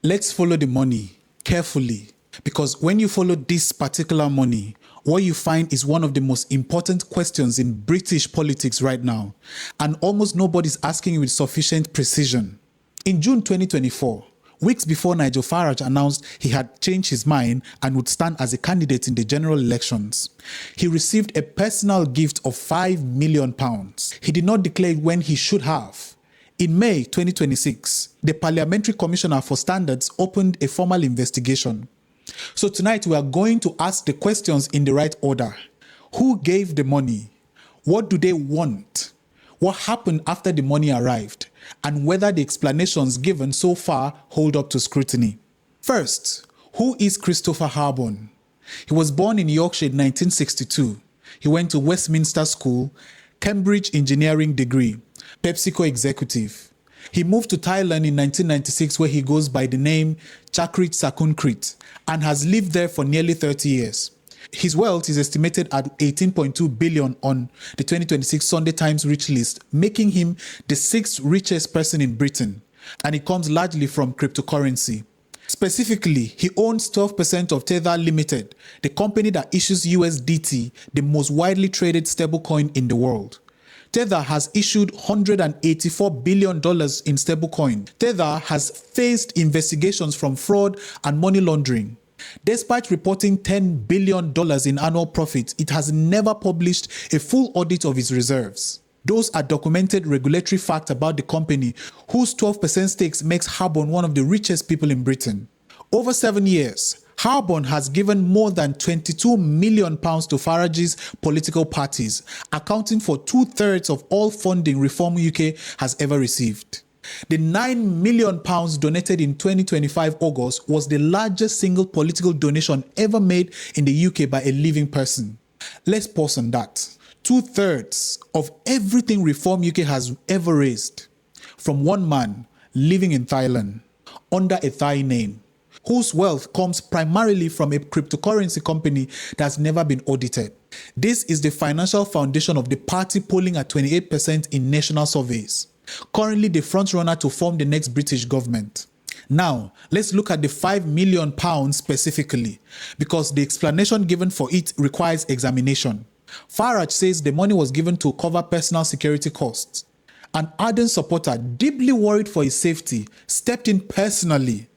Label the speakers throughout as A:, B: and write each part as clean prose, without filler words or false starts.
A: Let's follow the money carefully, because when you follow this particular money, what you find is one of the most important questions in British politics right now, and almost nobody's asking with sufficient precision. In June 2024, weeks before Nigel Farage announced he had changed his mind and would stand as a candidate in the general elections, he received a personal gift of £5 million. He did not declare when he should have. In May 2026, the Parliamentary Commissioner for Standards opened a formal investigation. So tonight we are going to ask the questions in the right order. Who gave the money? What do they want? What happened after the money arrived? And whether the explanations given so far hold up to scrutiny. First, who is Christopher Harborne? He was born in Yorkshire in 1962. He went to Westminster School, Cambridge Engineering degree, PepsiCo executive. He moved to Thailand in 1996, where he goes by the name Chakrit Sakunkrit and has lived there for nearly 30 years. His wealth is estimated at 18.2 billion on the 2026 Sunday Times Rich List, making him the 6th richest person in Britain, and it comes largely from cryptocurrency. Specifically, he owns 12% of Tether Limited, the company that issues USDT, the most widely traded stablecoin in the world. Tether has issued $184 billion in stablecoin. Tether has faced investigations from fraud and money laundering. Despite reporting $10 billion in annual profits, it has never published a full audit of its reserves. Those are documented regulatory facts about the company, whose 12% stakes makes Harbon one of the richest people in Britain. Over 7 years, Harbon has given more than £22 million to Farage's political parties, accounting for 2/3 of all funding Reform UK has ever received. The £9 million donated in 2025 August was the largest single political donation ever made in the UK by a living person. Let's pause on that. 2/3 of everything Reform UK has ever raised from one man living in Thailand under a Thai name, whose wealth comes primarily from a cryptocurrency company that's never been audited. This is the financial foundation of the party, polling at 28% in national surveys. Currently the frontrunner to form the next British government. Now, let's look at the £5 million specifically, because the explanation given for it requires examination. Farage says the money was given to cover personal security costs. An ardent supporter, deeply worried for his safety, stepped in personally.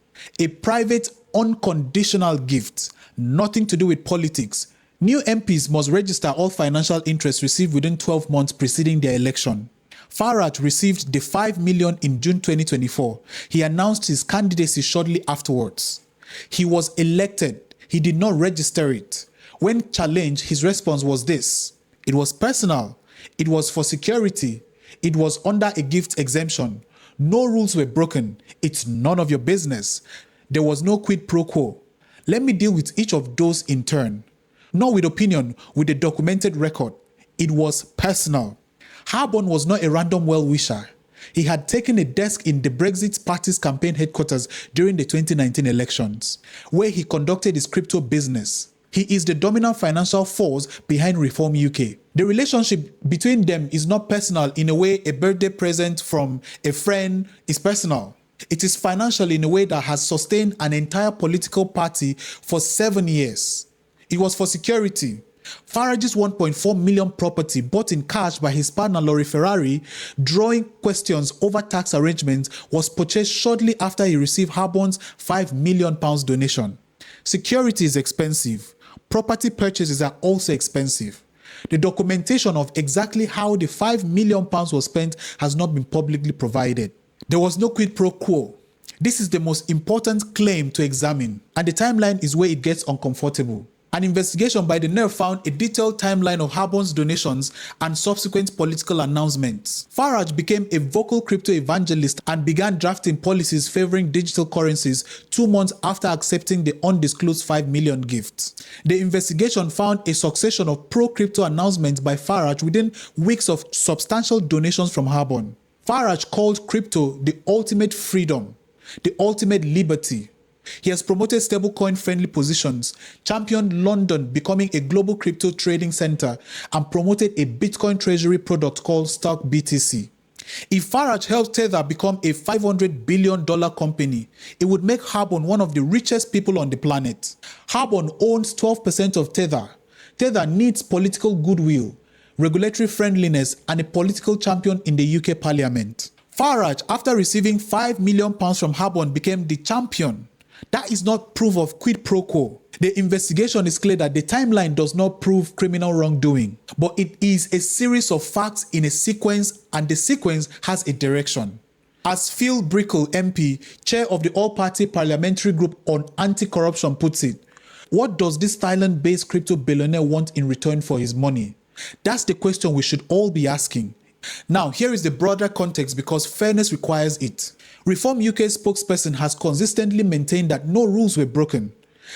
A: A private, unconditional gift, nothing to do with politics. New MPs must register all financial interests received within 12 months preceding their election. Farage received the $5 million in June 2024. He announced his candidacy shortly afterwards. He was elected. He did not register it. When challenged, his response was this: it was personal. It was for security. It was under a gift exemption. No rules were broken. It's none of your business. There was no quid pro quo. Let me deal with each of those in turn. Not with opinion, with a documented record. It was personal. Harbon was not a random well-wisher. He had taken a desk in the Brexit Party's campaign headquarters during the 2019 elections, where he conducted his crypto business. He is the dominant financial force behind Reform UK. The relationship between them is not personal in a way a birthday present from a friend is personal. It is financial in a way that has sustained an entire political party for 7 years. It was for security. Farage's 1.4 million property, bought in cash by his partner Laurie Ferrari, drawing questions over tax arrangements, was purchased shortly after he received Harbon's £5 million donation. Security is expensive. Property purchases are also expensive. The documentation of exactly how the £5 million was spent has not been publicly provided. There was no quid pro quo. This is the most important claim to examine, and the timeline is where it gets uncomfortable. An investigation by the NERV found a detailed timeline of Harbon's donations and subsequent political announcements. Farage became a vocal crypto evangelist and began drafting policies favoring digital currencies 2 months after accepting the undisclosed $5 million gift. The investigation found a succession of pro-crypto announcements by Farage within weeks of substantial donations from Harbon. Farage called crypto the ultimate freedom, the ultimate liberty. He has promoted stablecoin-friendly positions, championed London becoming a global crypto trading center, and promoted a Bitcoin treasury product called Stock BTC. If Farage helped Tether become a $500 billion company, it would make Harbon one of the richest people on the planet. Harbon owns 12% of Tether. Tether needs political goodwill, regulatory friendliness, and a political champion in the UK Parliament. Farage, after receiving £5 million from Harbon, became the champion. That is not proof of quid pro quo. The investigation is clear that the timeline does not prove criminal wrongdoing, but it is a series of facts in a sequence, and the sequence has a direction. As Phil Brickell, MP, chair of the all-party parliamentary group on anti-corruption, puts it, what does this Thailand-based crypto billionaire want in return for his money? That's the question we should all be asking. Now, here is the broader context because fairness requires it. Reform UK spokesperson has consistently maintained that no rules were broken,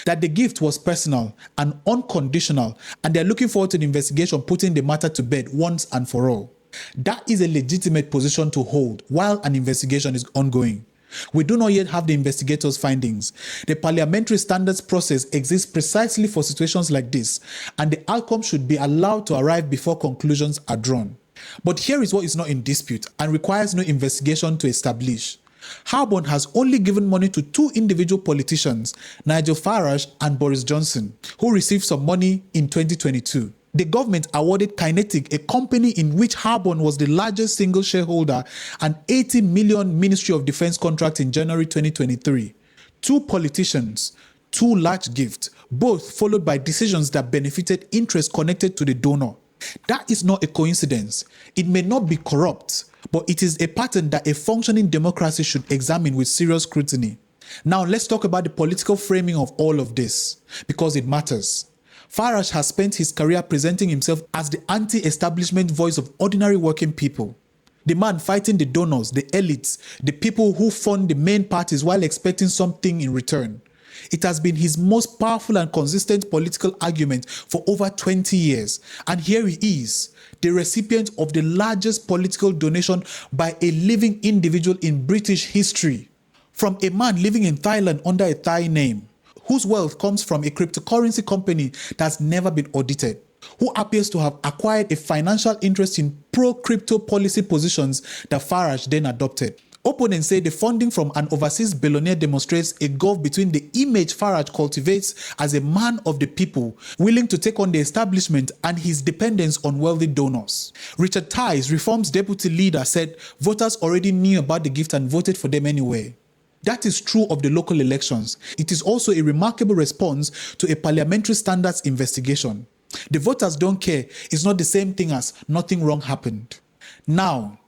A: that the gift was personal and unconditional, and they're looking forward to the investigation putting the matter to bed once and for all. That is a legitimate position to hold while an investigation is ongoing. We do not yet have the investigators' findings. The parliamentary standards process exists precisely for situations like this, and the outcome should be allowed to arrive before conclusions are drawn. But here is what is not in dispute and requires no investigation to establish. Harbon has only given money to two individual politicians, Nigel Farage and Boris Johnson, who received some money in 2022. The government awarded Qinetiq, a company in which Harbon was the largest single shareholder, an $80 million Ministry of Defense contract in January 2023. Two politicians, two large gifts, both followed by decisions that benefited interests connected to the donor. That is not a coincidence. It may not be corrupt, but it is a pattern that a functioning democracy should examine with serious scrutiny. Now let's talk about the political framing of all of this, because it matters. Farage has spent his career presenting himself as the anti-establishment voice of ordinary working people. The man fighting the donors, the elites, the people who fund the main parties while expecting something in return. It has been his most powerful and consistent political argument for over 20 years. And here he is, the recipient of the largest political donation by a living individual in British history. From a man living in Thailand under a Thai name, whose wealth comes from a cryptocurrency company that's never been audited, who appears to have acquired a financial interest in pro-crypto policy positions that Farage then adopted. Opponents say the funding from an overseas billionaire demonstrates a gulf between the image Farage cultivates as a man of the people, willing to take on the establishment, and his dependence on wealthy donors. Richard Tice, Reform's deputy leader, said voters already knew about the gift and voted for them anyway. That is true of the local elections. It is also a remarkable response to a parliamentary standards investigation. The voters don't care is not the same thing as nothing wrong happened. Now,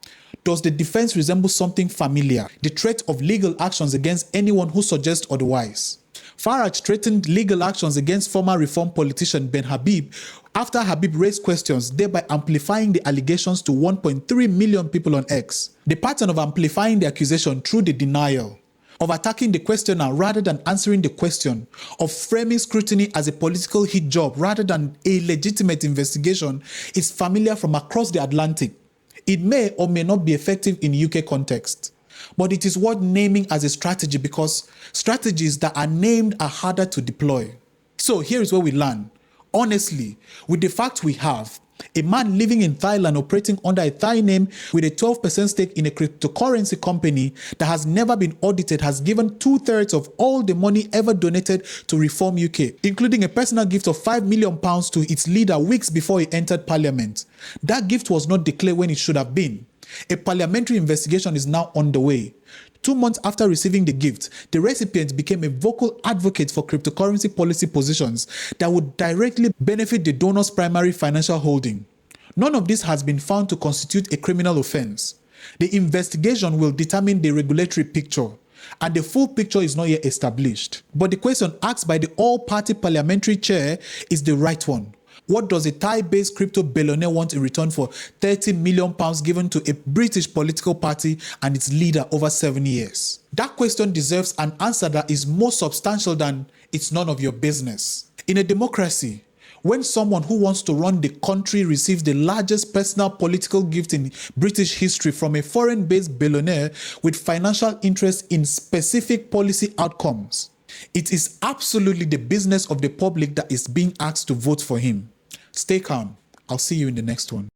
A: does the defense resemble something familiar? The threat of legal actions against anyone who suggests otherwise. Farage threatened legal actions against former Reform politician Ben Habib after Habib raised questions, thereby amplifying the allegations to 1.3 million people on X. The pattern of amplifying the accusation through the denial, of attacking the questioner rather than answering the question, of framing scrutiny as a political hit job rather than a legitimate investigation is familiar from across the Atlantic. It may or may not be effective in UK context, but it is worth naming as a strategy because strategies that are named are harder to deploy. So here is where we land. Honestly, with the facts we have, a man living in Thailand operating under a Thai name with a 12% stake in a cryptocurrency company that has never been audited has given 2/3 of all the money ever donated to Reform UK, including a personal gift of £5 million to its leader weeks before he entered Parliament. That gift was not declared when it should have been. A parliamentary investigation is now underway. 2 months after receiving the gift, the recipient became a vocal advocate for cryptocurrency policy positions that would directly benefit the donor's primary financial holding. None of this has been found to constitute a criminal offense. The investigation will determine the regulatory picture, and the full picture is not yet established. But the question asked by the all-party parliamentary chair is the right one. What does a Thai-based crypto billionaire want in return for £30 million given to a British political party and its leader over 7 years? That question deserves an answer that is more substantial than "it's none of your business." In a democracy, when someone who wants to run the country receives the largest personal political gift in British history from a foreign-based billionaire with financial interest in specific policy outcomes, it is absolutely the business of the public that is being asked to vote for him. Stay calm. I'll see you in the next one.